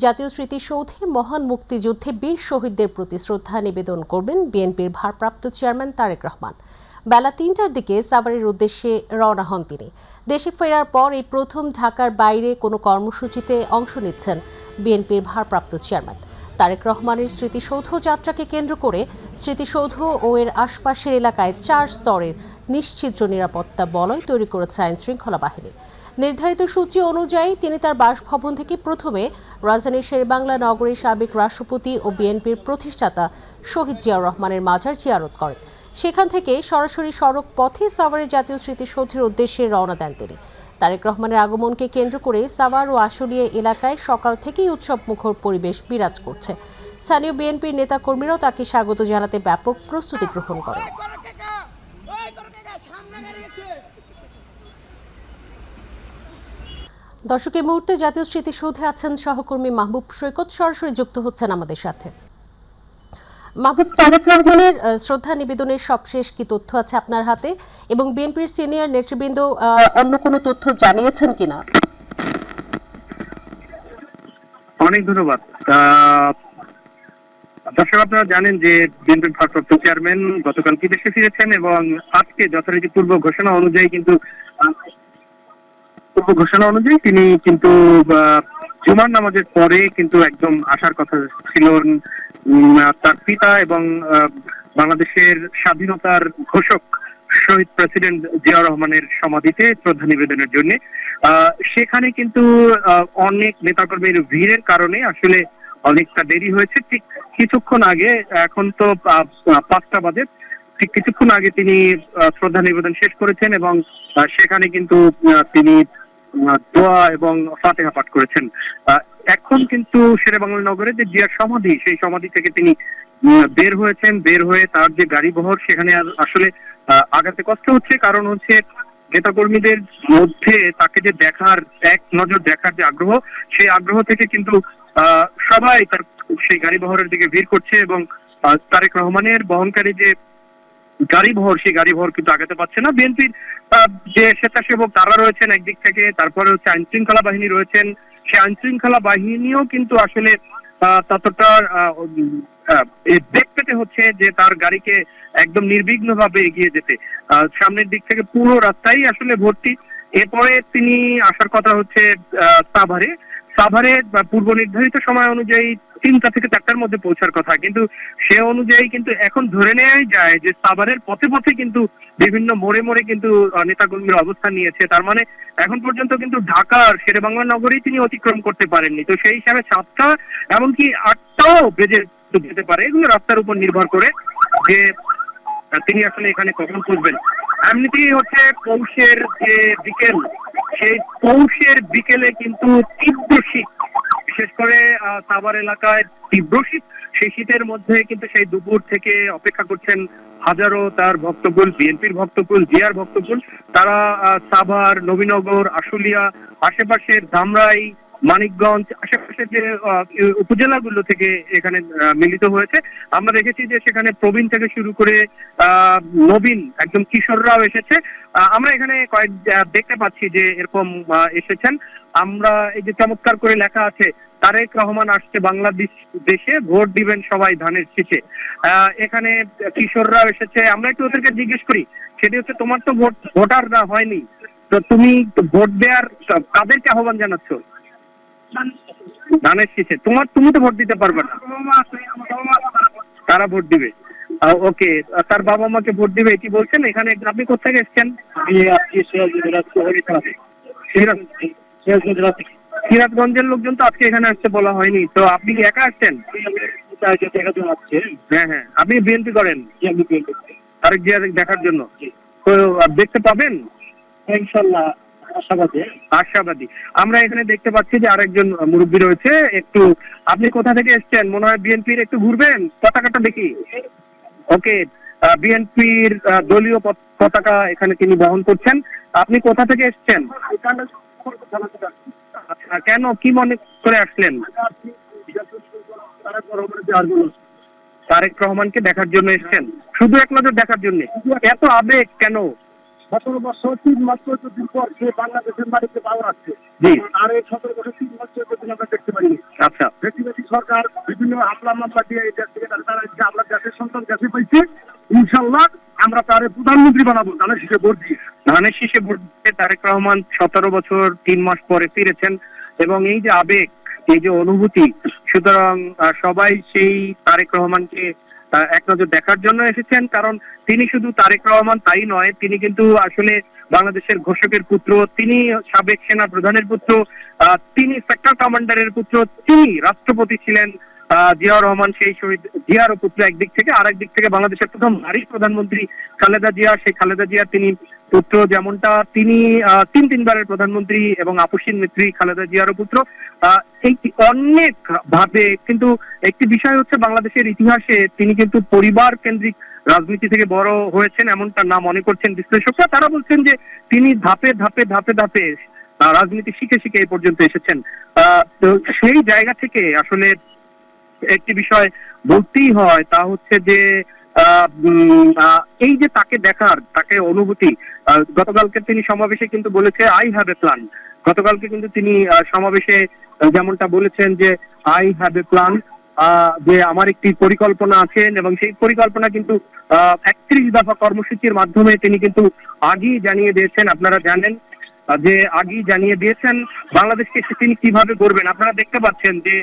জাতীয় স্মৃতিসৌধে মহান মুক্তিযুদ্ধে বীর শহীদদের প্রতি শ্রদ্ধা নিবেদন করবেন বিএনপির ভারপ্রাপ্ত চেয়ারম্যান তারেক রহমান। বেলা ৩টার দিকে সাভারের উদ্দেশ্যে রওনা হন তিনি। দেশে ফেরার পর এই প্রথম ঢাকার বাইরে কোনো কর্মসূচিতে অংশ নিচ্ছেন বিএনপির ভারপ্রাপ্ত চেয়ারম্যান। তারেক রহমানের স্মৃতিসৌধ যাত্রাকে কেন্দ্র করে স্মৃতিসৌধ ও এর আশপাশের এলাকায় ৪ স্তরের নিশ্চিদ্র নিরাপত্তা বলয় তৈরি করেছে আইনশৃঙ্খলা বাহিনী। নির্ধারিত সূচি অনুযায়ী তিনি তার বাসভবন থেকে প্রথমে রাজধানীর শেরেবাংলা নগরের সাবেক রাষ্ট্রপতি ও বিএনপির প্রতিষ্ঠাতা শহীদ জিয়াউর রহমানের মাজার জিয়ারত করেন। সেখান থেকে সরাসরি সড়ক পথে সাভারের জাতীয় স্মৃতিসৌধের উদ্দেশ্যে রওনা দেন তিনি। তারেক রহমানের আগমনকে কেন্দ্র করে সাভার ও আশুলিয়া এলাকায় সকাল থেকেই উৎসবমুখর পরিবেশ বিরাজ করছে। স্থানীয় বিএনপির নেতাকর্মীরাও তাকে স্বাগত জানাতে ব্যাপক প্রস্তুতি গ্রহণ করেন। দর্শক, এই মুহূর্তে জাতীয় স্মৃতিসৌধে আছেন সহকর্মী মাহবুব সৈকত, সরাসরি যুক্ত হচ্ছেন আমাদের সাথে। মাহবুব, তারেক রহমানের শ্রদ্ধা নিবেদনের সবশেষ কি তথ্য আছে আপনার হাতে, এবং বিএনপির সিনিয়র নেতৃবৃন্দ অন্য কোনো তথ্য জানিয়েছেন কিনা? অনেক ধন্যবাদ। দর্শক, আপনারা জানেন যে বিএনপির ভারপ্রাপ্ত চেয়ারম্যান গতকাল দেশে ফিরেছেন এবং আজকে যথারীতি পূর্ব ঘোষণা অনুযায়ী তিনি কিন্তু জুমার নামাজের পরে কিন্তু একদম আসার কথা ছিল তার পিতা এবং বাংলাদেশের স্বাধীনতার ঘোষক শহীদ প্রেসিডেন্ট জিয়াউর রহমানের সমাধিতে শ্রদ্ধা নিবেদনের জন্য। সেখানে কিন্তু অনেক নেতাকর্মীর ভিড়ের কারণে আসলে অনেকটা দেরি হয়েছে। ঠিক কিছুক্ষণ আগে, এখন তো 5টা বাজে, ঠিক কিছুক্ষণ আগে তিনি শ্রদ্ধা নিবেদন শেষ করেছেন এবং সেখানে কিন্তু তিনি দোয়া এবং ফাতিহা পাঠ করেছেন। এখন কিন্তু শেরেবাংলা নগরে যে জিয়ার সমাধি, সেই সমাধি থেকে তিনি বের হয়েছেন। বের হয়ে তার যে গাড়ি বহর, সেখানে আসলে আগাতে কষ্ট হচ্ছে, কারণ হচ্ছে নেতাকর্মীদের মধ্যে তাকে যে দেখার, এক নজর দেখার যে আগ্রহ, সেই আগ্রহ থেকে কিন্তু সবাই তার সেই গাড়ি বহরের দিকে ভিড় করছে এবং তারেক রহমানের বহনকারী যে গাড়ি বহর, সেই গাড়ি বহর কিন্তু আগাতে পারছে না। বিএনপির যে স্বেচ্ছাসেবক তারা রয়েছেন একদিক থেকে, তারপরে হচ্ছে আইন শৃঙ্খলা বাহিনী রয়েছেন। সেই আইন শৃঙ্খলা বাহিনীও কিন্তু আসলে ততটা বেগ পেতে হচ্ছে যে তার গাড়িকে একদম নির্বিঘ্ন ভাবে এগিয়ে যেতে। সামনের দিক থেকে পুরো রাস্তাই আসলে ভর্তি। এরপরে তিনি আসার কথা হচ্ছে সাভারে পূর্ব নির্ধারিত সময় অনুযায়ী 3টা থেকে 4টার মধ্যে পৌঁছার কথা, কিন্তু সে অনুযায়ী কিন্তু এখন ধরে নেওয়াই যায় যে সাভারের পথে পথে কিন্তু বিভিন্ন মোড়ে মোড়ে কিন্তু নেতাকর্মীরা অবস্থান নিয়েছে। তার মানে এখন পর্যন্ত কিন্তু ঢাকার শেরেবাংলা নগরেই তিনি অতিক্রম করতে পারেননি। তো সেই হিসাবে 7টা, এমনকি 8টাও বেজে যেতে পারে, এগুলো রাস্তার উপর নির্ভর করে যে তিনি আসলে এখানে কখন পৌঁছবেন। এমনিতেই হচ্ছে পৌষের যে বিকেল, সেই পৌষের বিকেলে কিন্তু তীব্র শীত, বিশেষ করে সাভার এলাকায় তীব্র শীত। সেই শীতের মধ্যে কিন্তু সেই দুপুর থেকে অপেক্ষা করছেন হাজারো তার ভক্তকুল, বিএনপির ভক্তকুল, জিয়ার ভক্তকুল। তারা সাভার, নবীনগর, আশুলিয়া, আশেপাশের ধামরাই, মানিকগঞ্জ, আশেপাশের যে উপজেলাগুলো থেকে এখানে মিলিত হয়েছে। আমরা দেখেছি যে সেখানে প্রবীণ থেকে শুরু করে নবীন, একদম কিশোররাও এসেছে। আমরা এখানে দেখতে পাচ্ছি যে এরকম এসেছেন। আমরা এই যে চমৎকার করে লেখা আছে, তারেক রহমান আসছে বাংলাদেশ দেশে, ভোট দিবেন সবাই ধানের শীষে। এখানে কিশোররাও এসেছে। আমরা একটু ওদেরকে জিজ্ঞেস করি, সেটি হচ্ছে, তোমার তো ভোটার না হয়নি, তো তুমি ভোট দেওয়ার কাদেরকে আহ্বান জানাচ্ছ? ধানের শীষে। তুমি তো ভোট দিতে পারবে না, তারা ভোট দিবে। ওকে, তার বাবা মাকে ভোট দিবে এটি বলছেন। এখানে আপনি কোথেকে এসছেন? সিরাজগঞ্জের লোকজন তো আজকে এখানে আসছে বলা হয়নি, তো আপনি কি একা আসছেন? হ্যাঁ হ্যাঁ, আপনি বিএনপি করেন? তারেক জিয়া দেখার জন্য। তো দেখতে পাবেন ইনশাল্লাহ, আশাবাদী। আমরা এখানে দেখতে পাচ্ছি যে আরেকজন মুরব্বী রয়েছে। একটু, আপনি কোথা থেকে এসছেন? মনে হয় বিএনপির, একটু ঘুরবেন, পতাকাটা দেখি। ওকে, বিএনপির দলীয় পতাকা এখানে তিনি বহন করছেন। আপনি কোথা থেকে এসছেন? আচ্ছা, কেন, কি মনে করে আসলেন? তারেক রহমানকে দেখার জন্য এসছেন? শুধু এক নজর দেখার জন্য? এত আবেগ কেন? 17 বছর 3 মাস 14 দিন পর সে বাংলাদেশের মাটিতে পাওয়া আসছে। জি। আর এই 17 বছর 3 মাস 14 দিন আমরা দেখতে পাইনি। আচ্ছা। ব্যক্তিগত সরকার বিভিন্ন হামলা মামলা দিয়ে এই দেশ থেকে তারা আমরা দেশের সন্তান দেশে পাইছি। ইনশাল্লাহ আমরা তারে প্রধানমন্ত্রী বানাবো ধানের শীষে ভোট দিয়ে। ধানের শীষে ভোট দিয়ে তারেক রহমান 17 বছর 3 মাস পরে ফিরেছেন এবং এই যে আবেগ, এই যে অনুভূতি, সুতরাং সবাই সেই তারেক রহমানকে এক নজর দেখার জন্য এসেছেন। কারণ তিনি শুধু তারেক রহমান তাই নয়, তিনি কিন্তু আসলে বাংলাদেশের ঘোষকের পুত্র, তিনি সাবেক সেনা প্রধানের পুত্র, তিনি সেক্টর কমান্ডারের পুত্র, তিনি রাষ্ট্রপতি ছিলেন। জিয়াউর রহমান সেই শহীদ জিয়ার পুত্র একদিক থেকে, আর একদিক থেকে বাংলাদেশের প্রথম নারী প্রধানমন্ত্রী খালেদা জিয়া, সেই খালেদা জিয়া তিনি পুত্র, যেমনটা তিনি তিনবারের প্রধানমন্ত্রী এবং আপসীন নেত্রী খালেদা জিয়ারও পুত্র। এই অনেক ভাবে কিন্তু একটি বিষয় হচ্ছে বাংলাদেশের ইতিহাসে তিনি কিন্তু পরিবার কেন্দ্রিক রাজনীতি থেকে বড় হয়েছেন, এমনটা না মনে করছেন বিশ্লেষকরা। তারা বলছেন যে তিনি ধাপে ধাপে ধাপে ধাপে রাজনীতি শিখে শিখে এই পর্যন্ত এসেছেন। তো সেই জায়গা থেকে আসলে একটি বিষয় বলতেই হয়, তা হচ্ছে যে এই যে তাকে দেখার, তাকে অনুভূতি, গতকালকে তিনি সমাবেশে কিন্তু বলেছে আই হ্যাভ এ প্ল্যান। গতকালকে কিন্তু তিনি সমাবেশে যেমনটা বলেছেন যে আই হ্যাভ এ প্ল্যান, যে আমার একটি পরিকল্পনা আছে, এবং সেই পরিকল্পনা কিন্তু 31 দফা কর্মসূচির মাধ্যমে তিনি কিন্তু আগেই জানিয়ে দিয়েছেন। আপনারা জানেন যে আগেই জানিয়ে দিয়েছেন বাংলাদেশকে তিনি কিভাবে গড়বেন। আপনারা দেখতে পাচ্ছেন যে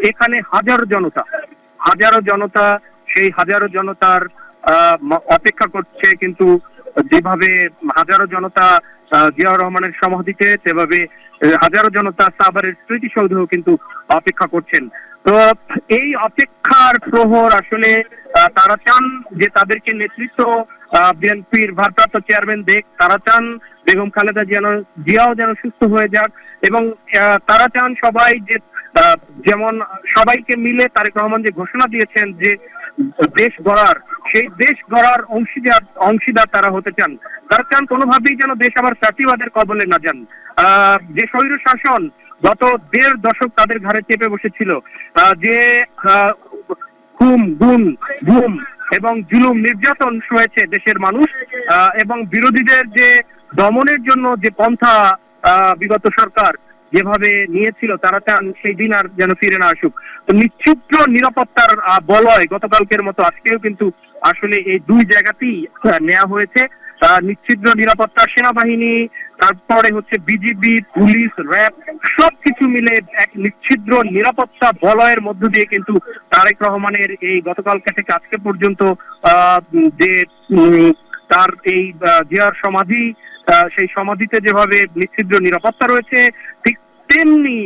এখানে হাজারো জনতা সেই হাজারো জনতার অপেক্ষা করছে, কিন্তু যেভাবে হাজারো জনতা জিয়াউর রহমানের সমাধিতে, সেভাবে হাজারো জনতা সাভারের স্মৃতিসৌধেও কিন্তু অপেক্ষা করছেন। তো এই অপেক্ষার প্রহর আসলে তারা চান যে তাদেরকে নেতৃত্ব বিএনপির ভারপ্রাপ্ত চেয়ারম্যান দেখ, তারা চান বেগম খালেদা জিয়াও যেন সুস্থ হয়ে যাক, এবং তারা চান সবাই যে যেমন সবাইকে মিলে তারেক রহমান যে ঘোষণা দিয়েছেন যে দেশ গড়ার, সেই দেশ গড়ার অংশীদার তারা হতে চান। তারা চান কোনোভাবেই যেন দেশ আবার ফ্যাসিবাদের কবলে না যান। যে স্বৈর শাসন গত 1.5 দশক তাদের ঘাড়ে চেপে বসেছিল, যে খুন গুম এবং জুলুম নির্যাতন সয়েছে দেশের মানুষ, এবং বিরোধীদের যে দমনের জন্য যে পন্থা বিগত সরকার যেভাবে নিয়েছিল, তারা চান সেই দিন আর যেন ফিরে না আসুক। তো নিশ্চিদ্র নিরাপত্তার বলয় গতকালকের মতো আজকেও কিন্তু আসলে এই দুই জায়গাতেই নেওয়া হয়েছে। নিশ্চিদ্র নিরাপত্তা, সেনাবাহিনী, তারপরে হচ্ছে বিজিবি, পুলিশ, র্যাব, সবকিছু মিলে এক নিশ্চিদ্র নিরাপত্তা বলয়ের মধ্য দিয়ে কিন্তু তারেক রহমানের এই গতকালকে থেকে আজকে পর্যন্ত যে তার এই জিয়ার সমাধি, সেই সমাধিতে যেভাবে নিশ্চিদ্র নিরাপত্তা রয়েছে, ঠিক তেমনি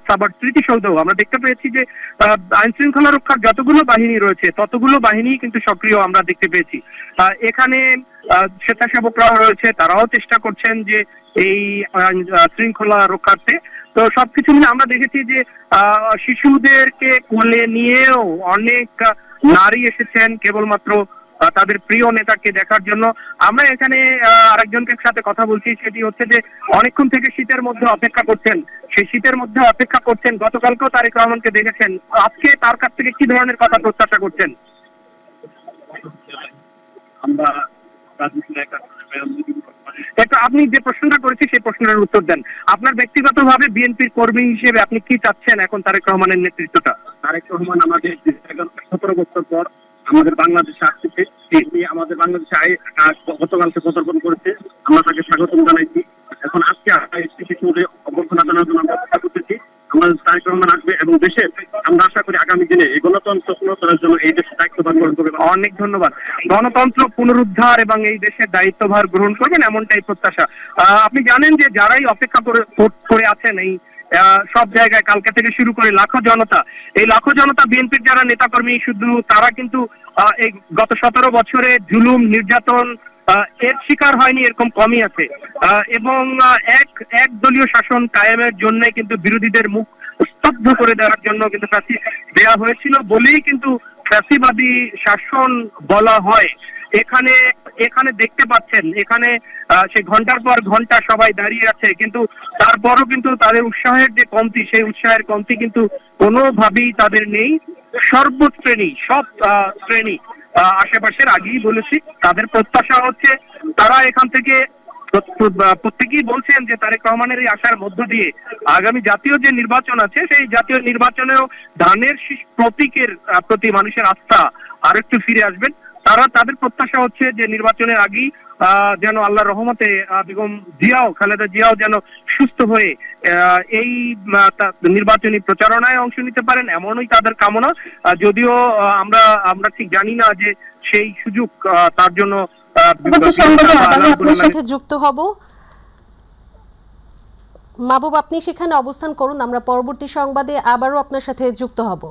সাভার স্মৃতিসৌধ আমরা দেখতে পেয়েছি যে আইন শৃঙ্খলা রক্ষার যতগুলো বাহিনী রয়েছে ততগুলো বাহিনী কিন্তু সক্রিয় আমরা দেখতে পেয়েছি। এখানে স্বেচ্ছাসেবকরাও রয়েছে, তারাও চেষ্টা করছেন যে এই শৃঙ্খলা রক্ষার্থে। তো সবকিছু মিলে আমরা দেখেছি যে শিশুদেরকে কোলে নিয়েও অনেক নারী এসেছেন কেবলমাত্র তাদের প্রিয় নেতাকে দেখার জন্য। আমরা এখানে আরেকজনকে সাথে কথা বলছি, সেটি হচ্ছে যে অনেকক্ষণ থেকে শীতের মধ্যে অপেক্ষা করছেন, সেই শীতের মধ্যে অপেক্ষা করছেন, গতকালকেও তারেক রহমানকে দেখেছেন, আজকে তার কাছ থেকে কি ধরনের কথা প্রত্যাশা করছেন? আমরা একটা আপনি যে প্রশ্নটা করেছি সেই প্রশ্নের উত্তর দেন। আপনার ব্যক্তিগতভাবে বিএনপির কর্মী হিসেবে আপনি কি চাচ্ছেন এখন তারেক রহমানের নেতৃত্বটা? তারেক রহমান আমাদের 17 বছর পর আমাদের বাংলাদেশে আসছে, তিনি আমাদের বাংলাদেশে গতকালকে পদার্পণ করেছে, আমরা তাকে স্বাগতম জানাইছি। এখন আজকে অভ্যর্থনা জানানোর জন্য আমরা চেষ্টা করতেছি। আমাদের তারেক রহমান আসবে এবং দেশে আমরা আশা করি আগামী দিনে এই গণতন্ত্র পুনরুদ্ধারের জন্য এই দেশের দায়িত্বভার গ্রহণ করবে। অনেক ধন্যবাদ। গণতন্ত্র পুনরুদ্ধার এবং এই দেশের দায়িত্বভার গ্রহণ করবেন এমনটাই প্রত্যাশা। আপনি জানেন যে যারাই অপেক্ষা করে আছেন এই সব জায়গায়, কালকে থেকে শুরু করে লাখো জনতা, এই লাখো জনতা বিএনপির যারা নেতাকর্মী, শুধু তারা কিন্তু এই গত 17 বছরে জুলুম নির্যাতন এর শিকার হয়নি এরকম কমই আছে, এবং এক দলীয় শাসন কায়েমের জন্য কিন্তু বিরোধীদের মুখ স্তব্ধ করে দেওয়ার জন্য কিন্তু দেওয়া হয়েছিল বলেই কিন্তু ফ্যাসিবাদী শাসন বলা হয়। এখানে দেখতে পাচ্ছেন, এখানে সেই ঘন্টার পর ঘন্টা সবাই দাঁড়িয়ে আছে, কিন্তু তারপরও কিন্তু তাদের উৎসাহের যে কমতি, সেই উৎসাহের কমতি কিন্তু কোনোভাবেই তাদের নেই। সর্বশ্রেণী, সব শ্রেণী, আশেপাশের আগেই বলেছি, তাদের প্রত্যাশা হচ্ছে তারা এখান থেকে প্রত্যেকেই বলছেন যে তারেক রহমানের এই আশার মধ্য দিয়ে আগামী জাতীয় যে নির্বাচন আছে সেই জাতীয় নির্বাচনেও ধানের শীষ প্রতীকের প্রতি মানুষের আস্থা আরেকটু ফিরে আসবেন। তাদের প্রত্যাশা হচ্ছে যে নির্বাচনের আগেই যেন আল্লাহর রহমতে বেগম খালেদা জিয়াও যেন সুস্থ হয়ে এই নির্বাচনী প্রচারণায় অংশ নিতে পারেন, এমনই তাদের কামনা। যদিও আমরা ঠিক জানি না যে সেই সুযোগ তার জন্য আপনার সাথে যুক্ত হব। মাহবুব, আপনি সেখানে অবস্থান করুন, আমরা পরবর্তী সংবাদে আবারও আপনার সাথে যুক্ত হব।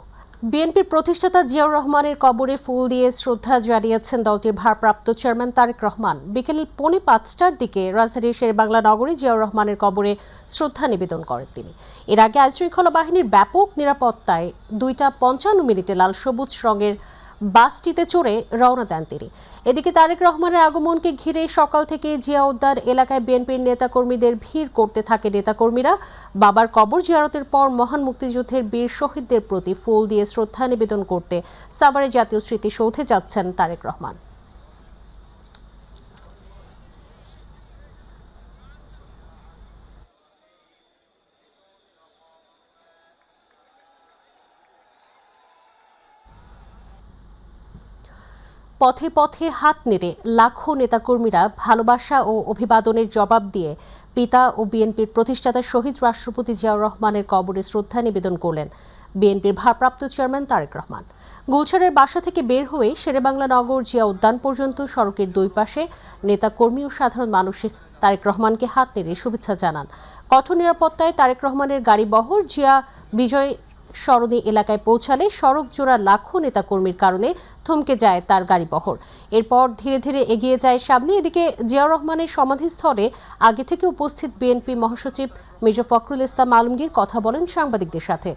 বিএনপির প্রতিষ্ঠাতা জিয়াউর রহমানের কবরে ফুল দিয়ে শ্রদ্ধা জানিয়েছেন দলটির ভারপ্রাপ্ত চেয়ারম্যান তারেক রহমান। বিকেল 4:45টার দিকে রাজধানীর শেরেবাংলা নগরে জিয়াউর রহমানের কবরে শ্রদ্ধা নিবেদন করেন তিনি। এর আগে আইনশৃঙ্খলা বাহিনীর ব্যাপক নিরাপত্তায় 2:55 লাল সবুজ রঙের বাসটিতে চড়ে রওনা দেন তিনি। এদিকে তারেক রহমানের আগমনকে ঘিরে সকাল থেকে জিয়া উদ্যান এলাকায় বিএনপির নেতাকর্মীদের ভিড় করতে থাকে নেতাকর্মীরা। বাবার কবর জিয়ারতের পর মহান মুক্তিযুদ্ধের বীর শহীদদের প্রতি ফুল দিয়ে শ্রদ্ধা নিবেদন করতে সাভারে জাতীয় স্মৃতিসৌধে যাচ্ছেন তারেক রহমান। পথে পথে হাত নেড়ে লাখো নেতাকর্মীরা ভালোবাসা ও অভিবাদনের জবাব দিয়ে পিতা ও বিএনপির প্রতিষ্ঠাতা শহীদ রাষ্ট্রপতি জিয়াউর রহমানের কবরে শ্রদ্ধা নিবেদন করলেন বিএনপির ভারপ্রাপ্ত চেয়ারম্যান তারেক রহমান। গুলশানের বাসা থেকে বের হয়ে শেরেবাংলা নগর জিয়া উদ্যান পর্যন্ত সড়কের দুই পাশে নেতাকর্মী ও সাধারণ মানুষের তারেক রহমানকে হাত নেড়ে শুভেচ্ছা জানান। কঠোর নিরাপত্তায় তারেক রহমানের গাড়ি বহর জিয়া বিজয় সরণি এলাকায় পৌঁছালে সড়ক জোড়া লাখো নেতাকর্মীর কারণে থমকে যায় তার গাড়ি বহর। এরপর ধীরে ধীরে এগিয়ে যায় সামনে। এদিকে জিয়াউর রহমানের সমাধিস্থলে আগে থেকে উপস্থিত বিএনপি মহাসচিব মির্জা ফখরুল ইসলাম আলমগীর কথা বলেন সাংবাদিকদের সাথে।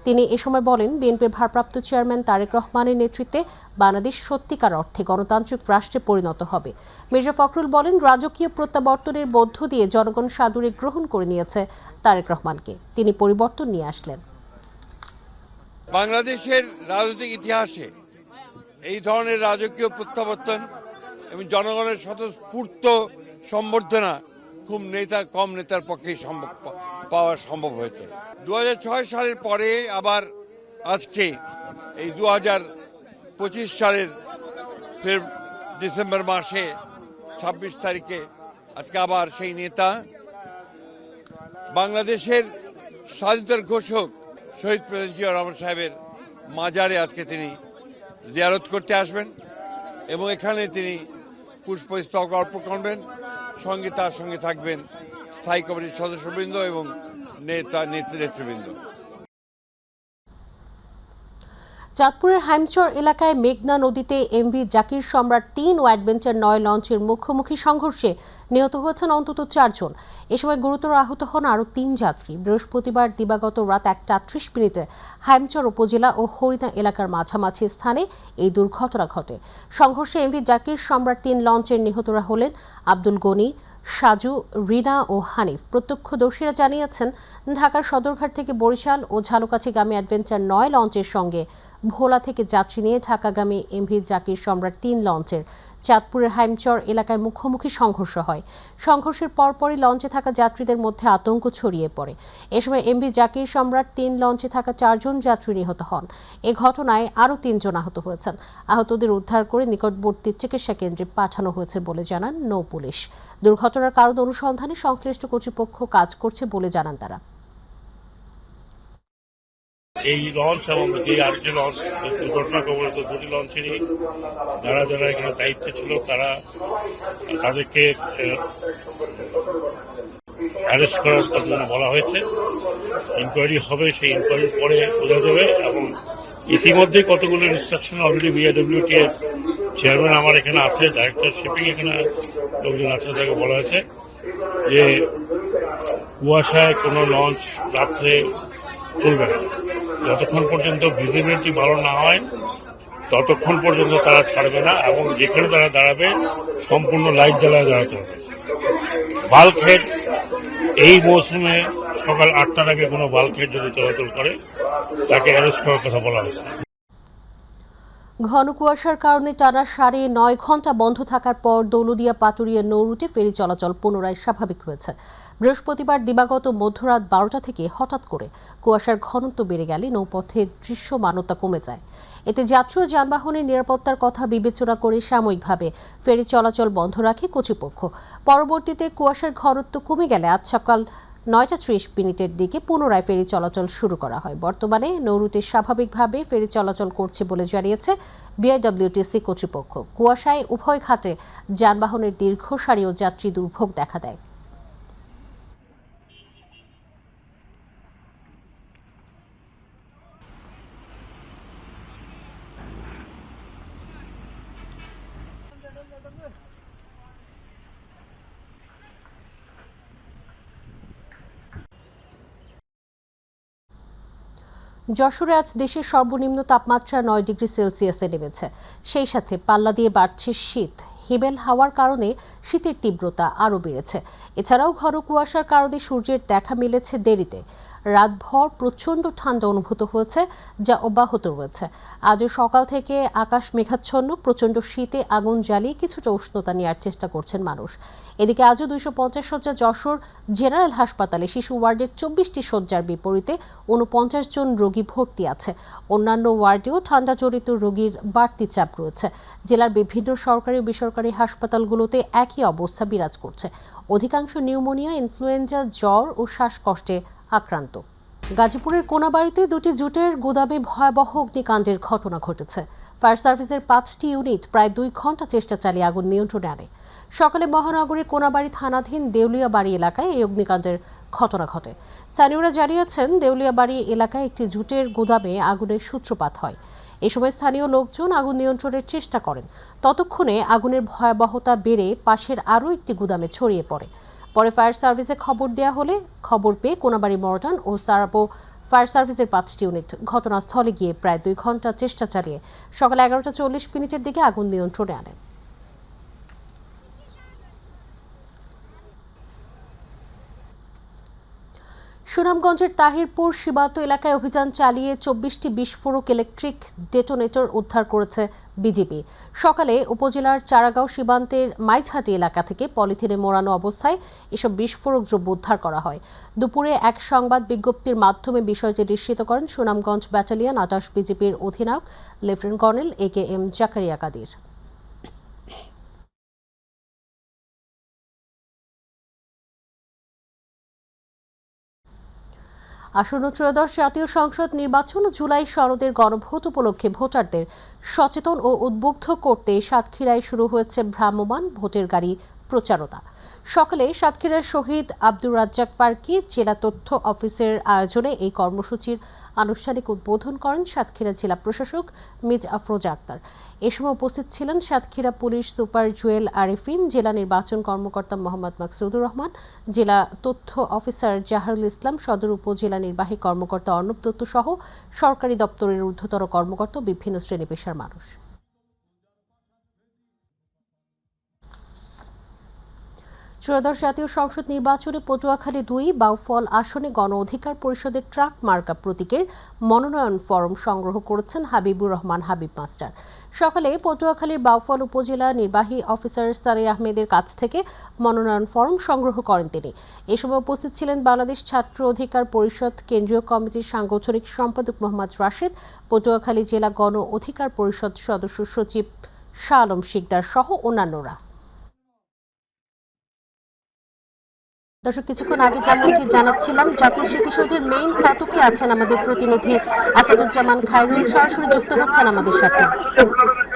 তিনি এ সময় বলেন, বিএনপির ভারপ্রাপ্ত চেয়ারম্যান তারেক রহমানের নেতৃত্বে বাংলাদেশ সত্যিকার অর্থে গণতান্ত্রিক রাষ্ট্রে পরিণত হবে। মির্জা ফখরুল বলেন, রাজকীয় প্রত্যাবর্তনের মধ্য দিয়ে জনগণ সাদরে গ্রহণ করে নিয়েছে তারেক রহমানকে। তিনি পরিবর্তন নিয়ে আসলেন। বাংলাদেশের রাজনৈতিক ইতিহাসে এই ধরনের রাজকীয় প্রত্যাবর্তন এবং জনগণের স্বতঃস্ফূর্ত সম্বর্ধনা খুব কম নেতার পক্ষেই পাওয়া সম্ভব হয়েছে। 2006 সালের পরে আবার আজকে এই 2025 সালের ফের ডিসেম্বর মাসে 26 তারিখে আজকে আবার সেই নেতা বাংলাদেশের স্বাধীনতার ঘোষক শহীদ প্রেসিডেন্ট জিয়া রহমান সাহেবের মাজারে আজকে তিনি জিয়ারত করতে আসবেন এবং এখানে তিনি পুষ্পস্তবক অর্পণ করবেন। তার সঙ্গে থাকবেন স্থায়ী কমিটির সদস্যবৃন্দ এবং নেতৃবৃন্দ। চাঁদপুরের হাইমচর এলাকায় মেঘনা নদীতে এমভি জাকির সম্রাট 3 ও অ্যাডভেঞ্চার 9 লঞ্চের মুখোমুখি সংঘর্ষে নিহত হয়েছেন অন্তত 4 জন। এ সময় গুরুতর আহত হন আরও 3 যাত্রী। বৃহস্পতিবার দিবাগত রাত 1:38 হাইমচর উপজেলা ও হরিণা এলাকার মাঝামাঝি স্থানে এই দুর্ঘটনা ঘটে। সংঘর্ষে এমভি জাকির সম্রাট 3 লঞ্চের নিহতরা হলেন আব্দুল গনি, সাজু, রিনা ও হানিফ। প্রত্যক্ষদর্শীরা জানিয়েছেন, ঢাকার সদরঘাট থেকে বরিশাল ও ঝালকাঠিগামী অ্যাডভেঞ্চার 9 লঞ্চের সঙ্গে ভোলা থেকে যাত্রী নিয়ে ঢাকাগামী এমভি জাকির সম্রাট 3 লঞ্চের চাঁদপুরের হাইমচর এলাকায় মুখোমুখি সংঘর্ষ হয়। সংঘর্ষের পরপরই লঞ্চে থাকা যাত্রীদের মধ্যে আতঙ্ক ছড়িয়ে পড়ে। এ সময় এমভি জাকির সম্রাট 3 লঞ্চে থাকা 4 জন যাত্রী নিহত হন। এ ঘটনায় আরও 3 জন আহত হয়েছেন। আহতদের উদ্ধার করে নিকটবর্তী চিকিৎসা কেন্দ্রে পাঠানো হয়েছে বলে জানান নৌ পুলিশ। দুর্ঘটনার কারণ অনুসন্ধানে সংশ্লিষ্ট কর্তৃপক্ষ কাজ করছে বলে জানান তারা। এই লঞ্চ এবং যে আরেকটি লঞ্চ দুর্ঘটনা কবলিত দুটি লঞ্চেরই যারা যারা এখানে দায়িত্বে ছিল তাদেরকে অ্যারেস্ট করার জন্য বলা হয়েছে। ইনকোয়ারি হবে, সেই ইনকোয়ারির পরে বোঝা যাবে। এবং ইতিমধ্যে কতগুলো ইনস্ট্রাকশন অলরেডি বিআইডব্লিউটি এর চেয়ারম্যান আমার এখানে আছে, ডাইরেক্টর শিপিং এখানে লোকজন আছে, তাকে বলা হয়েছে যে কুয়াশায় কোনো লঞ্চ রাত্রে চলবে না। যতক্ষণ পর্যন্ত ভিজিবিলিটি ভালো না হয় ততক্ষণ পর্যন্ত তারা ছাড়বে না এবং যেখানে তারা দাঁড়াবে সম্পূর্ণ লাইট জ্বালায় দাঁড়াতে হবে। বাল্কহেড এই মৌসুমে সকাল 8টার আগে কোনো বাল্কহেড যদি চলাচল করে তাকে অ্যারেস্ট করার কথা বলা হয়েছে। ঘন কুয়াশার কারণে টানা 9.5 ঘন্টা বন্ধ থাকার পর দৌলুদিয়া পাটুরিয়া নৌ রুটে ফেরি চলাচল পুনরায় স্বাভাবিক হয়েছে। বৃহস্পতিবার দিবাগত মধ্যরাত 12টা থেকে হঠাৎ করে কুয়াশার ঘনত্ব বেড়ে গেলে নৌপথের দৃশ্যমানতা কমে যায়। এতে যাত্রী ও যানবাহনের নিরাপত্তার কথা বিবেচনা করে সাময়িকভাবে ফেরি চলাচল বন্ধ রাখে কর্তৃপক্ষ। পরবর্তীতে কুয়াশার ঘনত্ব কমে গেলে আজ সকাল 9:30 দিকে পুনরায় ফেরি চলাচল শুরু করা হয়। বর্তমানে নৌরুটে স্বাভাবিকভাবে ফেরি চলাচল করছে বলে জানিয়েছে বিআইডব্লিউটিসি কর্তৃপক্ষ। কুয়াশায় উভয় ঘাটে যানবাহনের দীর্ঘ সারি ও যাত্রী দুর্ভোগ দেখা দেয়। যশোরে আজ দেশের সর্বনিম্ন তাপমাত্রা 9 ডিগ্রি সেলসিয়াসে নেমেছে। সেই সাথে পাল্লা দিয়ে বাড়ছে শীত। হিমেল হাওয়ার কারণে শীতের তীব্রতা আরও বেড়েছে। এছাড়াও ঘন কুয়াশার কারণে সূর্যের দেখা মিলেছে দেরিতে। রাতভর প্রচণ্ড ঠান্ডা অনুভূত হয়েছে, যা অব্যাহত রয়েছে। আজও সকাল থেকে আকাশ মেঘাচ্ছন্ন। প্রচণ্ড শীতে আগুন জ্বালিয়ে কিছুটা উষ্ণতা নেওয়ার চেষ্টা করছেন মানুষ। এদিকে আজও 250 শয্যা যশোর জেনারেল হাসপাতালে শিশু ওয়ার্ডের 24টি শয্যার বিপরীতে 49 জন রোগী ভর্তি আছে। অন্যান্য ওয়ার্ডেও ঠান্ডাজনিত রোগীর বাড়তি চাপ রয়েছে। জেলার বিভিন্ন সরকারি ও বেসরকারি হাসপাতালগুলোতে একই অবস্থা বিরাজ করছে। অধিকাংশ নিউমোনিয়া, ইনফ্লুয়েঞ্জা, জ্বর ও শ্বাসকষ্টে আক্রান্ত। গাজীপুরের কোনাবাড়িতে 2টি জুটের গুদামে ভয়াবহ অগ্নিকাণ্ডের ঘটনা ঘটেছে। ফায়ার সার্ভিসের 5টি ইউনিট প্রায় 2 ঘন্টা চেষ্টা চালিয়ে আগুন নিয়ন্ত্রণে আনে। সকালে মহানগরের কোনাবাড়ি থানাধীন দেউলিয়াবাড়ি এলাকায় এই অগ্নিকাণ্ডের ঘটনা ঘটে। স্থানীয়রা জানিয়েছেন, দেউলিয়াবাড়ি এলাকায় একটি জুটের গুদামে আগুনের সূত্রপাত হয়। এ সময় স্থানীয় লোকজন আগুন নিয়ন্ত্রণের চেষ্টা করেন। ততক্ষণে আগুনের ভয়াবহতা বেড়ে পাশের আরও একটি গুদামে ছড়িয়ে পড়ে। পরে ফায়ার সার্ভিসে খবর দেওয়া হলে খবর পেয়ে কোনাবাড়ি মর্টান ও সারাপো ফায়ার সার্ভিসের 5টি ইউনিট ঘটনাস্থলে গিয়ে প্রায় 2 ঘন্টা চেষ্টা চালিয়ে সকাল 11:40 দিকে আগুন নিয়ন্ত্রণে আনে। সুনামগঞ্জের তাহিরপুর সীমান্ত এলাকায় অভিযান চালিয়ে 24টি বিস্ফোরক ইলেকট্রিক ডেটোনেটর উদ্ধার করেছে বিজিবি। সকালে উপজেলার চারাগাঁও সীমান্তের মাইঝাটি এলাকা থেকে পলিথিনে মোড়ানো অবস্থায় এসব বিস্ফোরক দ্রব্য উদ্ধার করা হয়। দুপুরে এক সংবাদ বিজ্ঞপ্তির মাধ্যমে বিষয়টি নিশ্চিত করেন সুনামগঞ্জ ব্যাটালিয়ন 28 বিজিবির অধিনায়ক lieutenant colonel AKM Zakaria Kadir. আসন্ন ত্রয়োদশ জাতীয় সংসদ নির্বাচন ও জুলাই শরদের গণভোট উপলক্ষে ভোটারদের সচেতন ও উদ্বুদ্ধ করতে সাতক্ষীরায় শুরু হয়েছে ভ্রাম্যমাণ ভোটের গাড়ি প্রচারণা। সকালে সাতক্ষীরার শহীদ আব্দুর রাজ্জাক পার্কে জেলা তথ্য অফিসের আয়োজনে এই কর্মসূচির আনুষ্ঠানিক উদ্বোধন করেন সাতক্ষীরা জেলা প্রশাসক মিজ আফরোজা আক্তার। এ সময় উপস্থিত ছিলেন সাতক্ষীরা পুলিশ সুপার জুয়েল আরিফিন, জেলা নির্বাচন কর্মকর্তা মোহাম্মদ মাকসুদুর রহমান, জেলা তথ্য অফিসার জাহারুল ইসলাম, সদর উপজেলা নির্বাহী কর্মকর্তা অর্ণব দত্ত সহ সরকারি দপ্তরের ঊর্ধ্বতর কর্মকর্তা, বিভিন্ন শ্রেণী পেশার মানুষ। ত্রয়োদশ জাতীয় সংসদ নির্বাচনে পটুয়াখালী 2 বাউফল আসনে গণ অধিকার পরিষদের ট্রাক মার্কা প্রতীকের মনোনয়ন ফরম সংগ্রহ করেছেন হাবিবুর রহমান হাবিব মাস্টার। সকালে পটুয়াখালীর বাউফল উপজেলা নির্বাহী অফিসার সারে আহমেদের কাছ থেকে মনোনয়ন ফরম সংগ্রহ করেন তিনি। এ সময় উপস্থিত ছিলেন বাংলাদেশ ছাত্র অধিকার পরিষদ কেন্দ্রীয় কমিটির সাংগঠনিক সম্পাদক মোহাম্মদ রাশেদ, পটুয়াখালী জেলা গণ অধিকার পরিষদ সদস্য সচিব শাহ আলম শিকদার সহ অন্যান্যরা। দর্শক, কিছুক্ষণ আগে যেমনটি জানাচ্ছিলাম, জাতীয় স্মৃতিসৌধের মেইন ফটকে আছেন আমাদের প্রতিনিধি আসাদুজ্জামান খায়রুল, সরাসরি যুক্ত হচ্ছেন আমাদের সাথে।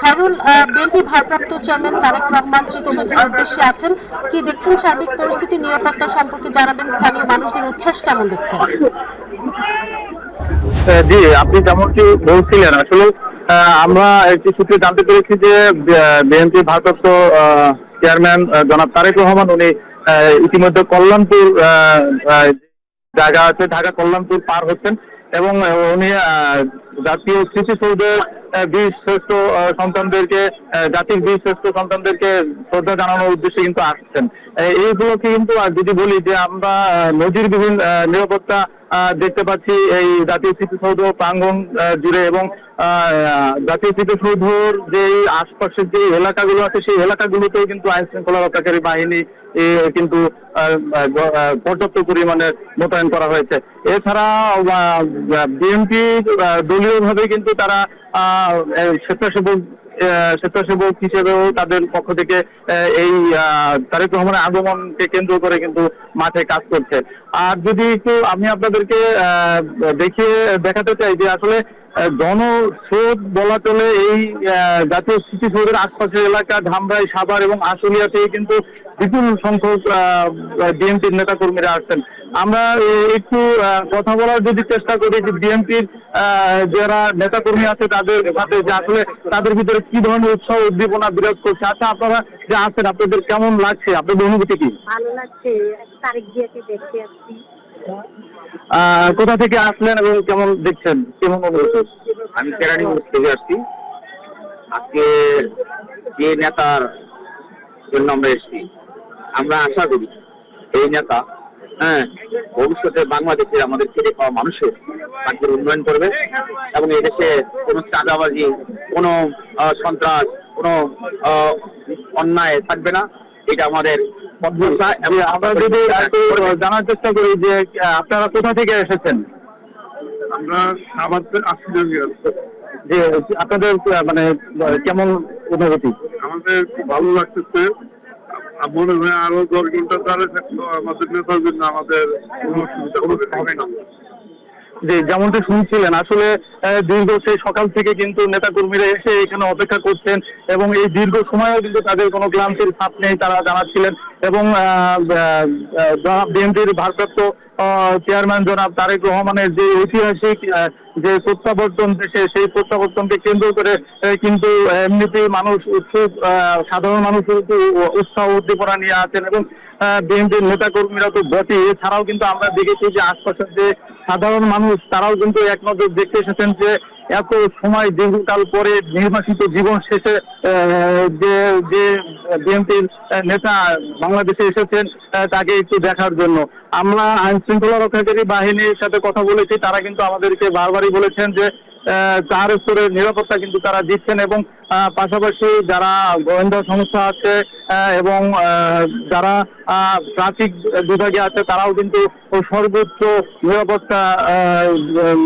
খায়রুল, বিএনপি ভারপ্রাপ্ত চেয়ারম্যান তারেক রহমান স্মৃতিসৌধের উদ্দেশ্যে আছেন, কি দেখছেন সার্বিক পরিস্থিতি, নিরাপত্তা সম্পর্কে জানাবেন, স্থানীয় মানুষদের উচ্ছ্বাস কেমন দেখছেন? জি, আপনি যেমনটি বলছিলেন, আসলে আমরা একটি সূত্রে জানতে পেরেছি যে বিএনপি ভারপ্রাপ্ত চেয়ারম্যান জনাব তারেক রহমান উনি ইতিমধ্যে কল্যাণপুর জায়গা আছে ঢাকা কল্যাণপুর পার হচ্ছেন এবং উনি জাতীয় স্মৃতিসৌধের বীর শ্রেষ্ঠ সন্তানদেরকে, জাতির বীর শ্রেষ্ঠ সন্তানদেরকে শ্রদ্ধা জানানোর উদ্দেশ্যে কিন্তু আসছেন। এই উপলক্ষে কিন্তু যদি বলি যে আমরা নজিরবিহীন নিরাপত্তা দেখতে পাচ্ছি এই জাতীয় স্মৃতিসৌধ প্রাঙ্গণ জুড়ে এবং জাতীয় স্মৃতিসৌধর যে আশপাশের যে এলাকাগুলো আছে সেই এলাকাগুলোতেও কিন্তু আইন শৃঙ্খলা রক্ষাকারী বাহিনী কিন্তু পর্যাপ্ত পরিমাণে মোতায়েন করা হয়েছে। এছাড়া বিএনপি দলীয়ভাবে কিন্তু তারা স্বেচ্ছাসেবক হিসেবেও তাদের পক্ষ থেকে এই তারেক রহমানের আগমনকে কেন্দ্র করে কিন্তু মাঠে কাজ করছে। আর যদি একটু আমি আপনাদেরকে দেখাতে চাই যে আসলে জনস্রোত বলা চলে এই জাতীয় স্মৃতিসৌধের আশপাশের এলাকা ধামরাই, সাভার এবং আশুলিয়াতে কিন্তু বিপুল সংখ্যক বিএনপির নেতা কর্মীরা আসছেন। আমরা একটু কথা বলার যদি চেষ্টা করি যে বিএনপির যারা নেতা কর্মী আছে তাদের সাথে, যে আসলে তাদের ভিতরে কি ধরনের উৎসাহ উদ্দীপনা বিরাজ করছে। আচ্ছা, আপনারা যে আছেন আপনাদের কেমন লাগছে, আপনাদের অনুভূতি কি? ভালো লাগছে, তারিখ দিয়েছি, দেখতে আসছি। কোথা থেকে আসলেন এবং কেমন দেখছেন, কেমন অনুভূতি? আমি কেরানীগঞ্জ থেকে আসছি। আজকে যে নেতার জন্য আমরা এসেছি, আমরা আশা করি এই নেতা ভবিষ্যতে বাংলাদেশে আমাদের খেটে পাওয়া মানুষের তাদের উন্নয়ন করবে এবং এই দেশে কোনো চাঁদাবাজি, কোনো সন্ত্রাস, কোনো অন্যায় থাকবে না। এটা আমাদের প্রত্যাশা। এবং আমরা যদি একটু জানার চেষ্টা করি যে আপনারা কোথা থেকে এসেছেন? আমরা আমাদের যে আপনাদের মানে কেমন অনুভূতি? আমাদের খুব ভালো লাগতেছে। মনে হয় আরো 10 ঘন্টা তাহলে আমাদের নেতার জন্য আমাদের কোনো অসুবিধা হবে না। যে যেমনটা শুনছিলেন, আসলে দীর্ঘ সেই সকাল থেকে কিন্তু নেতা কর্মীরা এসে এখানে অপেক্ষা করছেন এবং এই দীর্ঘ সময়েও কিন্তু তাদের কোনো ক্লান্তির ছাপ নেই, তারা জানাচ্ছিলেন। এবং বিএনপির ভারপ্রাপ্ত চেয়ারম্যান জনাব তারেক রহমানের যে ঐতিহাসিক যে প্রত্যাবর্তন দেশে, সেই প্রত্যাবর্তনকে কেন্দ্র করে কিন্তু এমনিতেই মানুষ উৎসুক, সাধারণ মানুষ উৎসাহ উদ্দীপনা নিয়ে আছেন এবং বিএনপির নেতা কর্মীরা তো বটে। এছাড়াও কিন্তু আমরা দেখেছি যে আশপাশের যে সাধারণ মানুষ তারাও কিন্তু এক নজর দেখতে এসেছেন যে এত সময় দীর্ঘকাল পরে নির্বাচিত জীবন শেষে যে বিএনপির নেতা বাংলাদেশে এসেছেন তাকে একটু দেখার জন্য। আমরা আইন শৃঙ্খলা রক্ষাকারী বাহিনীর সাথে কথা বলেছি, তারা কিন্তু আমাদেরকে বারবারই বলেছেন যে 4 স্তরের নিরাপত্তা কিন্তু তারা দিচ্ছেন এবং পাশাপাশি যারা গোয়েন্দা সংস্থা আছে এবং যারা ট্রাফিক বিভাগে আছে তারাও কিন্তু সর্বোচ্চ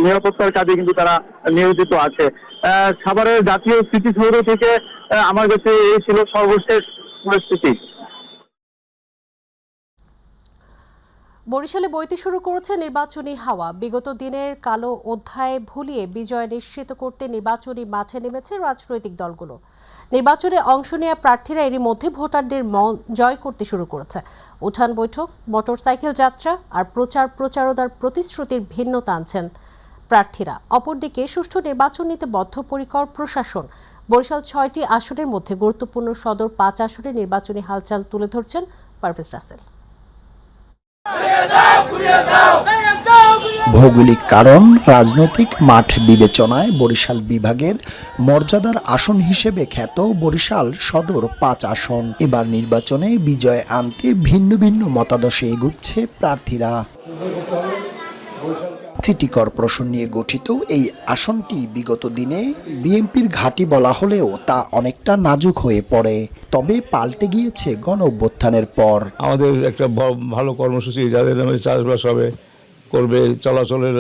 নিরাপত্তার কাজে কিন্তু তারা নিয়োজিত আছে। সাভারের জাতীয় স্মৃতিসৌধ থেকে আমার কাছে এই ছিল সর্বশেষ পরিস্থিতি। বরিশালে বইতে শুরু করেছে নির্বাচনী হাওয়া। বিগত দিনের কালো অধ্যায় ভুলিয়ে বিজয় নিশ্চিত করতে নির্বাচনী মাঠে নেমেছে রাজনৈতিক দলগুলো। নির্বাচনে অংশ নেওয়া প্রার্থীরা এরই মধ্যে ভোটারদের মন জয় করতে শুরু করেছে। উঠান বৈঠক, মোটরসাইকেল যাত্রা আর প্রচারণার প্রতিশ্রুতির ভিন্নতা আনছেন প্রার্থীরা। অপরদিকে সুষ্ঠু নির্বাচন নিতে বদ্ধপরিকর প্রশাসন। বরিশাল 6টি আসনের মধ্যে গুরুত্বপূর্ণ সদর 5 আসনে নির্বাচনী হালচাল তুলে ধরছেন পারভেজ রাসেল। ভৌগোলিক কারণ, রাজনৈতিক মাঠ বিবেচনায় বরিশাল বিভাগের মর্যাদার আসন হিসেবে খ্যাত বরিশাল সদর 5 আসন। এবার নির্বাচনে বিজয় আনতে ভিন্ন ভিন্ন মতাদর্শে এগুচ্ছে প্রার্থীরা। সিটি কর্পোরেশন নিয়ে গঠিত এই আসনটি বিগত দিনে বিএনপির ঘাঁটি বলা হলেও তা অনেকটা নাজুক হয়ে পড়ে। তবে পাল্টে গিয়েছে গণ অভ্যুত্থানের পর। আমাদের একটা ভালো কর্মসূচি, যাদের নামে চাষবাস হবে করবে, চলাচলের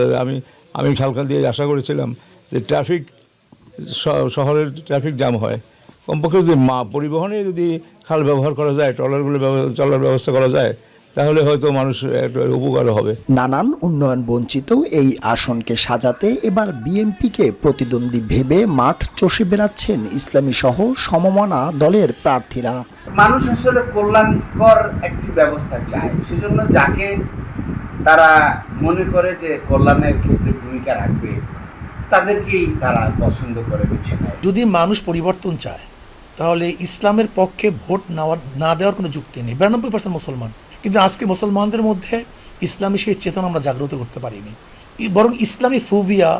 আমি খালখান দিয়ে আশা করেছিলাম যে শহরের ট্রাফিক জ্যাম হয়, কমপক্ষে যদি পরিবহনে যদি খাল ব্যবহার করা যায়, ট্রলারগুলো চলার ব্যবস্থা করা যায়, তাহলে হয়তো মানুষ একটু উপকার হবে। নানান উন্নয়ন বঞ্চিত এই আসনকে সাজাতে এবার বিএনপিকে প্রতিদ্বন্দ্বী ভেবে মাঠ চষে বেড়াচ্ছেন ইসলামী সহ সমমনা দলের প্রার্থীরা। মানুষ আসলে কল্যাণকর একটি ব্যবস্থা চায়, সেজন্য যাকে তারা মনে করে যে কল্যাণের ক্ষেত্রে ভূমিকা রাখবে তাদেরকেই তারা পছন্দ করে বেছে নেয়। যদি মানুষ পরিবর্তন চায় তাহলে ইসলামের পক্ষে ভোট না দেওয়ার কোনো যুক্তি নেই। 92% মুসলমান, কিন্তু আজকে মুসলমানদের মধ্যে ইসলামী সেই চেতনা আমরা জাগ্রত করতে পারিনি, বরং ইসলামী ফোবিয়া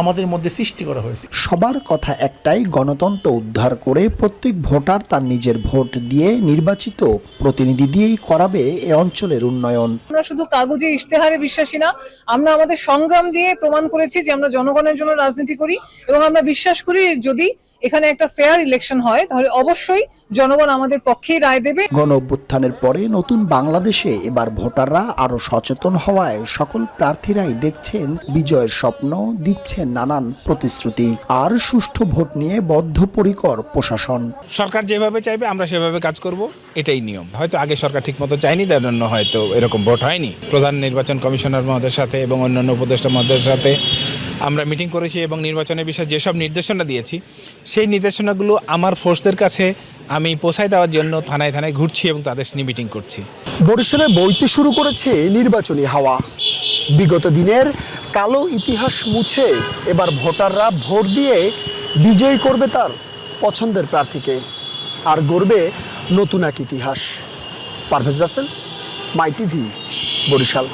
আমাদের মধ্যে সৃষ্টি করা হয়েছে। সবার কথা একটাই, গণতন্ত্র উদ্ধার করে প্রত্যেক ভোটার তার নিজের ভোট দিয়ে নির্বাচিত প্রতিনিধি দিয়েই করাবে এ অঞ্চলের উন্নয়ন। আমরা শুধু কাগজে ইশতেহারে বিশ্বাসী না, আমরা আমাদের সংগ্রাম দিয়ে প্রমাণ করেছি যে আমরা জনগণের জন্য রাজনীতি করি এবং আমরা বিশ্বাস করি যদি এখানে একটা ফেয়ার ইলেকশন হয় তাহলে অবশ্যই জনগণ আমাদের পক্ষেই রায় দেবে। গণ অভ্যুত্থানের পরে নতুন বাংলাদেশে এবার ভোটাররা আরো সচেতন হওয়ায় সকল প্রার্থীরাই দেখছেন বিজয়ের স্বপ্ন, দিচ্ছেন নানান প্রতিশ্রুতি, আর সুষ্ঠু ভোট নিয়ে বদ্ধপরিকর প্রশাসন। সরকার যেভাবে চাইবে আমরা সেভাবে কাজ করব, এটাই নিয়ম। হয়তো আগে সরকার ঠিকমতো চায়নি, তার জন্য হয়তো এরকম ভোট হয়নি। প্রধান নির্বাচন কমিশনার মহোদয়ের সাথে এবং অন্যান্য উপদেষ্টা মহোদয়ের সাথে আমরা মিটিং করেছি এবং নির্বাচনের বিষয়ে যেসব নির্দেশনা দিয়েছি সেই নির্দেশনাগুলো আমার ফোর্সদের কাছে আমি পৌঁছায় দেওয়ার জন্য থানায় থানায় ঘুরছি এবং তাদের সাথে মিটিং করছি। বরিশালে বইতে শুরু করেছে নির্বাচনী হাওয়া। বিগত দিনের কালো ইতিহাস মুছে এবার ভোটাররা ভোট দিয়ে বিজয়ী করবে তার পছন্দের প্রার্থীকে, আর গড়বে নতুন এক ইতিহাস। পারভেজ রাসেল, মাই টিভি, বরিশাল।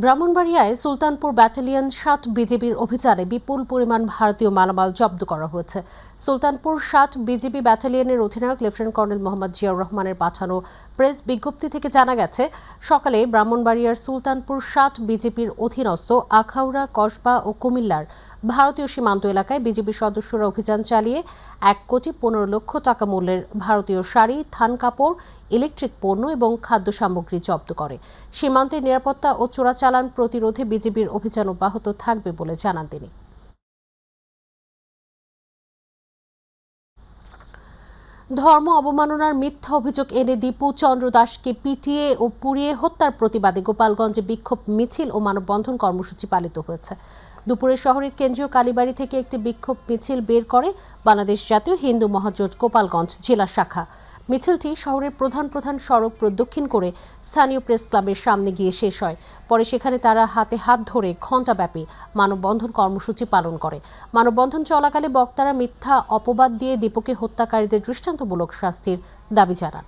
ব্রাহ্মণবাড়িয়ায় সুলতানপুর ব্যাটালিয়ন ৭ বিজিবির অভিযানে বিপুল পরিমাণ ভারতীয় মালামাল জব্দ করা হয়েছে। সুলতানপুর ৭ বিজিবি ব্যাটালিয়নের অধিনায়ক লেফটেন্যান্ট কর্নেল মোহাম্মদ জিয়াউর রহমানের পাঠানো প্রেস বিজ্ঞপ্তি থেকে জানা গেছে, সকালে ব্রাহ্মণবাড়িয়ার সুলতানপুর ৭ বিজিবির অধীনস্থ আখাউড়া, কসবা ও কুমিল্লার ভারতীয় সীমান্ত এলাকায় বিজিবি সদস্যরা অভিযান চালিয়ে ১,১৫,০০,০০০ টাকা মূল্যের ভারতীয় শাড়ি, থান কাপড়, ইলেকট্রিক পণ্য এবং খাদ্য সামগ্রী জব্দ করে। সীমান্তের নিরাপত্তা ও চোরাচালান প্রতিরোধে বিজিবির অভিযান অব্যাহত থাকবে বলে জানান তিনি। ধর্ম অবমাননার মিথ্যা অভিযোগ এনে দীপু চন্দ্র দাসকে পিটিয়ে ও পুড়িয়ে হত্যার প্রতিবাদে গোপালগঞ্জে বিক্ষোভ মিছিল ও মানববন্ধন কর্মসূচি পালিত হয়েছে। দুপুরে শহরের কেন্দ্রীয় কালীবাড়ি থেকে একটি বিক্ষোভ মিছিল বের করে বাংলাদেশ জাতীয় হিন্দু মহাজোট গোপালগঞ্জ জেলা শাখা। মিছিলটি শহরের প্রধান সড়ক প্রদক্ষিণ করে স্থানীয় প্রেস ক্লাবের সামনে গিয়ে শেষ হয়। পরে সেখানে তারা হাতে হাত ধরে ঘণ্টাব্যাপী মানববন্ধন কর্মসূচি পালন করে। মানববন্ধন চলাকালে বক্তারা মিথ্যা অপবাদ দিয়ে দীপুকে হত্যাকারীদের দৃষ্টান্তমূলক শাস্তির দাবি জানান।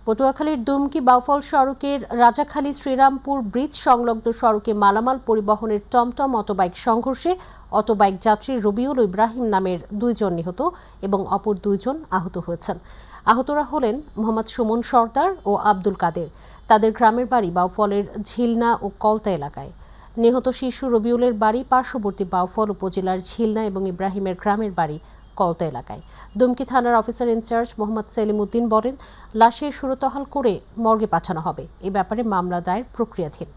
পটুয়াখালীর দুমকি বাউফল সড়কের রাজাখালী শ্রীরামপুর ব্রিজ সংলগ্ন সড়কে মালামাল পরিবহনের টমটম অটোবাইক সংঘর্ষে অটোবাইক যাত্রী রবিউল ইব্রাহিম নামের 2 জন নিহত এবং অপর 2 জন আহত হয়েছেন। আহতরা হলেন মোহাম্মদ সুমন সর্দার ও আব্দুল কাদের। তাদের গ্রামের বাড়ি বাউফলের ঝিলনা ও কলতা এলাকায়। নিহত শিশু রবিউলের বাড়ি পার্শ্ববর্তী বাউফল উপজেলার ঝিলনা এবং ইব্রাহিমের গ্রামের বাড়ি কলতা এলাকায়। দুমকি থানার অফিসার ইনচার্জ মোহাম্মদ সেলিম উদ্দিন বলেন, লাশের সুরতহাল করে মর্গে পাঠানো হবে। এ ব্যাপারে মামলা দায়ের প্রক্রিয়াধীন।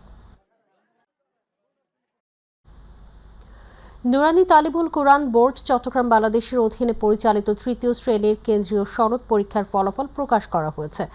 নুরানি তালিবুল কোরআন বোর্ড চট্টগ্রাম বাংলাদেশের অধীনে পরিচালিত 3য় শ্রেণীর কেন্দ্রীয় সনদ পরীক্ষার ফলাফল প্রকাশ করা হয়েছে।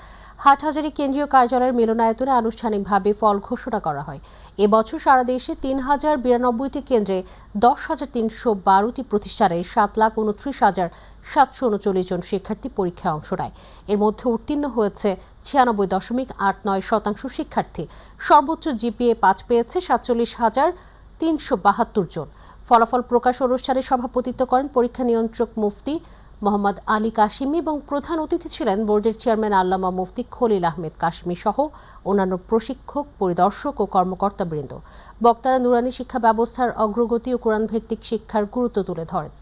হাটহাজারী কেন্দ্রীয় কার্যালয়ের মিলনায়তনে আনুষ্ঠানিকভাবে ফল ঘোষণা করা হয়। এবছর সারা দেশে ৩,০৯২টি কেন্দ্রে ১০,৩১২টি প্রতিষ্ঠানে ৭,২৯,৭39 জন শিক্ষার্থী পরীক্ষায় অংশ নেয়। এর মধ্যে উত্তীর্ণ হয়েছে ৯৬.৮৯% শিক্ষার্থী। সর্বোচ্চ জিপিএ 5 পেয়েছে ৪৭,৩৭২ জন। ফলাফল প্রকাশ অনুষ্ঠানে সভাপতিত্ব করেন পরীক্ষা নিয়ন্ত্রক মুফতি মোহাম্মদ আলী কাশিমি এবং প্রধান অতিথি ছিলেন বোর্ডের চেয়ারম্যান আল্লামা মুফতি খলিল আহমেদ কাশিমি সহ অন্যান্য প্রশিক্ষক, পরিদর্শক ও কর্মকর্তাবৃন্দ। বক্তারা নুরানি শিক্ষা ব্যবস্থার অগ্রগতি ও কোরআন ভিত্তিক শিক্ষার গুরুত্ব তুলে ধরেন।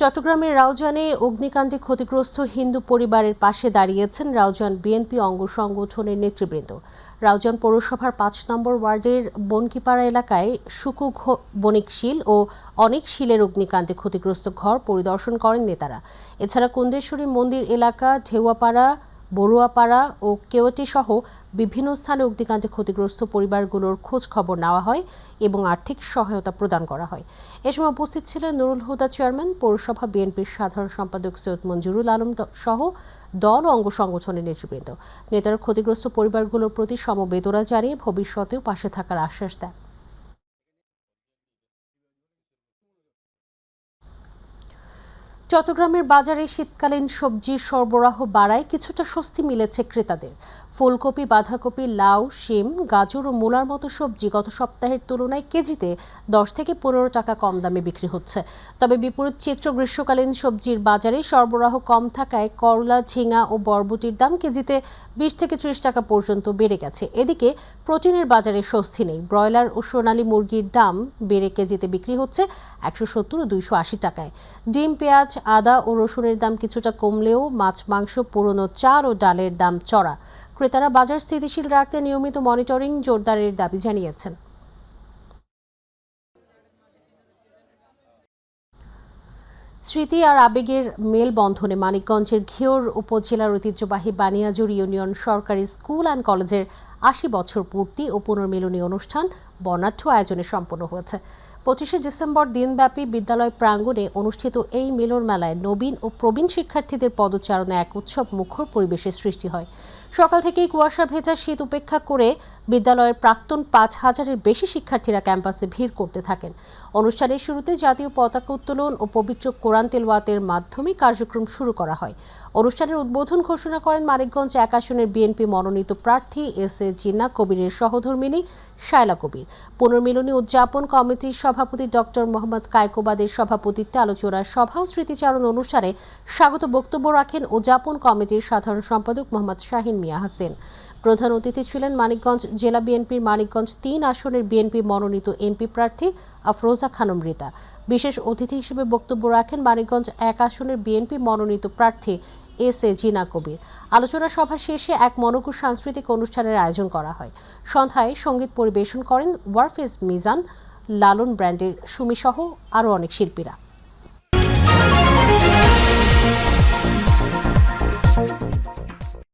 চট্টগ্রামের রাউজানে অগ্নিকাণ্ডে ক্ষতিগ্রস্ত হিন্দু পরিবারের পাশে দাঁড়িয়েছেন রাউজান বিএনপি অঙ্গ সংগঠনের নেতৃবৃন্দ। রাউজান পৌরসভার 5 নম্বর ওয়ার্ডের বনকিপাড়া এলাকায় সুকু বণিক শীল ও অনেক শীলের অগ্নিকাণ্ডে ক্ষতিগ্রস্ত ঘর পরিদর্শন করেন নেতারা। এছাড়া কুন্দেশ্বরী মন্দির এলাকা, ঢেউয়াপাড়া, বড়ুয়াপাড়া ও কেওয়াটি সহ বিভিন্ন স্থানে অগ্নিকাণ্ডে ক্ষতিগ্রস্ত পরিবারগুলোর খোঁজ খবর নেওয়া হয় এবং আর্থিক সহায়তা প্রদান করা হয়। এ সময় উপস্থিত ছিলেন নুরুল হুদা চেয়ারম্যান, পৌরসভা বিএনপির সাধারণ সম্পাদক সৈয়দ মঞ্জুরুল আলম সহ দল ও অঙ্গ সংগঠনের নেতৃবৃন্দ। নেতারা ক্ষতিগ্রস্ত পরিবারগুলোর প্রতি সমবেদনা জানিয়ে ভবিষ্যতেও পাশে থাকার আশ্বাস দেন। চট্টগ্রামের বাজারে শীতকালীন সবজির সরবরাহ বাড়ায় কিছুটা স্বস্তি মিলেছে ক্রেতাদের। ফুলকপি, বাঁধাকপি, লাউ, শিম, গাজর ও মূলার মতো সবজি গত সপ্তাহের তুলনায় কেজিতে 10 থেকে 15 টাকা কম দামে বিক্রি হচ্ছে। তবে বিপরীত চিত্র গ্রীষ্মকালীন সবজির বাজারে সরবরাহ কম থাকায় করলা, ঝিঙা ও বরবটির দাম কেজিতে 20 থেকে 30 টাকা পর্যন্ত বেড়ে গেছে। এদিকে প্রোটিনের বাজারে স্বস্তি নেই। ব্রয়লার ও সোনালী মুরগির দাম বেড়ে কেজিতে বিক্রি হচ্ছে 170 ও 280 টাকায়। ডিম, পেঁয়াজ, আদা ও রসুনের দাম কিছুটা কমলেও মাছ, মাংস, পুরনো চাল ও ডালের দাম চড়া। ক্রেতারা বাজার স্থিতিশীল রাখতে নিয়মিত মনিটরিং জোরদারের দাবি জানিয়েছেন। স্মৃতি আর আবেগের মেলবন্ধনে মানিকগঞ্জের ঘিওর উপজেলার ঐতিহ্যবাহী বানিয়াজুর ইউনিয়ন সরকারি স্কুল অ্যান্ড কলেজের 80 বছর পূর্তি ও পুনর্মিলনী অনুষ্ঠান বর্ণাঢ্য আয়োজনে সম্পন্ন হয়েছে। 25শে ডিসেম্বর দিনব্যাপী বিদ্যালয় প্রাঙ্গণে অনুষ্ঠিত এই মিলন মেলায় নবীন ও প্রবীণ শিক্ষার্থীদের পদচারণে এক উৎসব মুখর পরিবেশের সৃষ্টি হয়। সকাল থেকেই কুয়াশা ভেজা শীত উপেক্ষা করে বিদ্যালয়ের প্রাক্তন 5000-এর বেশি শিক্ষার্থীরা ক্যাম্পাসে ভিড় করতে থাকেন। অনুষ্ঠানের শুরুতে জাতীয় পতাকা উত্তোলন ও পবিত্র কোরআন তেলাওয়াতের মাধ্যমে কার্যক্রম শুরু করা হয়। অনুষ্ঠানের উদ্বোধন ঘোষণা করেন মানিকগঞ্জ 1 আসনের বিএনপি মনোনীত প্রার্থী এস.এ. জিন্না কবিরের সহধর্মিণী শায়লা কবির। পুনর্মিলনী উদযাপন কমিটির সভাপতি ডক্টর মোহাম্মদ কায়কোবাদের সভাপতিত্বে আলোচনা সভা ও স্মৃতিচারণ অনুষ্ঠানে স্বাগত বক্তব্য রাখেন উদযাপন কমিটির সাধারণ সম্পাদক মোহাম্মদ শাহিন মিয়া হাসিন। প্রধান অতিথি ছিলেন মানিকগঞ্জ জেলা বিএনপির মানিকগঞ্জ 3 আসনের বিএনপি মনোনীত এমপি প্রার্থী আফরোজা খানম রিতা। বিশেষ অতিথি হিসেবে বক্তব্য রাখেন মানিকগঞ্জ 1 আসনের বিএনপি মনোনীত প্রার্থী এস.এ. জিন্না কবির। আলোচনা সভা শেষে এক মনোজ্ঞ সাংস্কৃতিক অনুষ্ঠানের আয়োজন করা হয়। সন্ধ্যায় সঙ্গীত পরিবেশন করেন ওয়ারফেজ মিজান, লালন ব্র্যান্ডের সুমি সহ আরও অনেক শিল্পীরা।